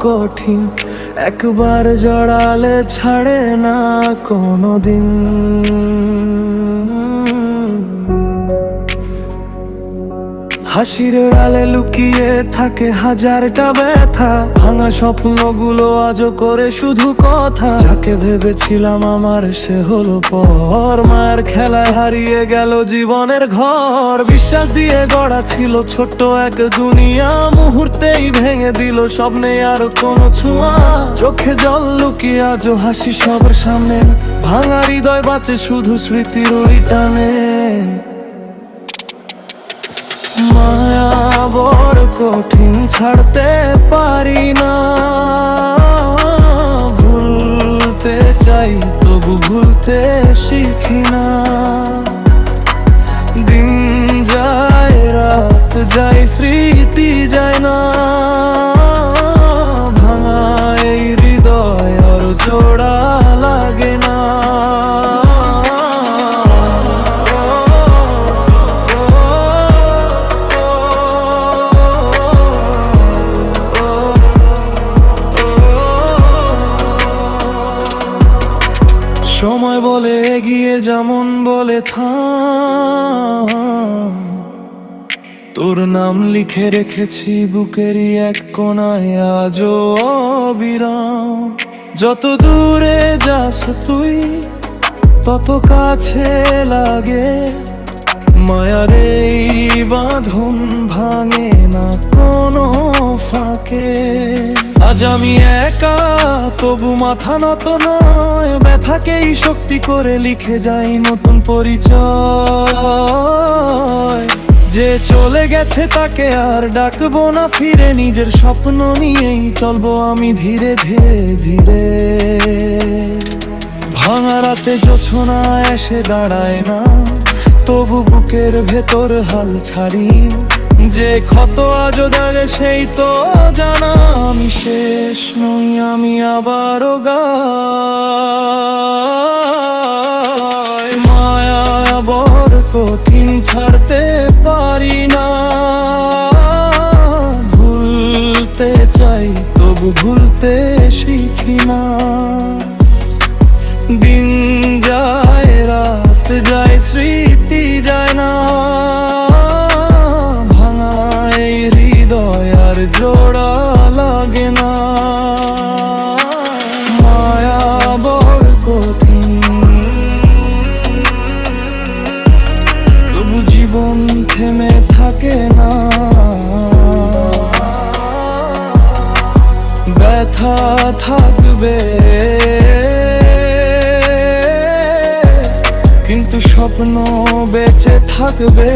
কঠিন, একবার জড়ালে ছাড়ে না কোনোদিন। হাসির আড়ালে লুকিয়ে থাকে হাজারটা ব্যথা, ভাঙা স্বপ্নগুলো আজও করে শুধু কথা। যাকে ভেবেছিলাম আমার সে হলো পর, মায়ের খেলায় হারিয়ে গেল জীবনের ঘর। বিশ্বাস দিয়ে গড়া ছিল ছোট্ট এক দুনিয়া, মুহূর্তেই ভেঙে দিল স্বপ্নে আর কোনো ছোঁয়া। চোখে জল লুকিয়ে আজও হাসি সবার সামনে, ভাঙা হৃদয় বাঁচে শুধু স্মৃতির ওই টানে। মায়া বড় কঠিন, ছাড়তে পারি না। ভুলতে চাই তবু ভুলতে শিখি না। দিন যায় রাত যায় স্মৃতি যায় না, ভাঙা এই হৃদয় আর জোড়া লাগে না। সময় বলে এগিয়ে যেমন বলে থাম, তোর নাম লিখে রেখেছি বুকেরই এক কোণায় আজও অবিরাম। যত দূরে যাস তুই তত কাছে লাগে, মায়ার এই বাঁধন ভাঙে না কোনো ফাঁকে। আজ আমি একা তবু মাথা নত নয়, ব্যথাকেই শক্তি করে লিখে যাই নতুন পরিচয়। যে চলে গেছে তাকে আর ডাকবো না ফিরে, নিজের স্বপ্ন নিয়েই চলবো আমি ধীরে ধীরে ধীরে। ভাঙা রাতে জোছনা এসে দাঁড়ায় না, তবু বুকের ভেতর হাল ছাড়ি। যে ক্ষত আজও দাগে সেই তো জানা, আমি শেষ নই, আমি আবারও গাই। মায়া বড় কঠিন, ছাড়তে পারি না। ভুলতে চাই তবু ভুলতে শিখি না। দিন যায় রাত যায় স্মৃতি যায় না, ভাঙা এই হৃদয় আর জোড়া লাগে না। মায়া বড় কঠিন, তবু জীবন থেমে থাকে না। ব্যথা থাকবে কিন্তু স্বপ্ন বেঁচে থাকবে।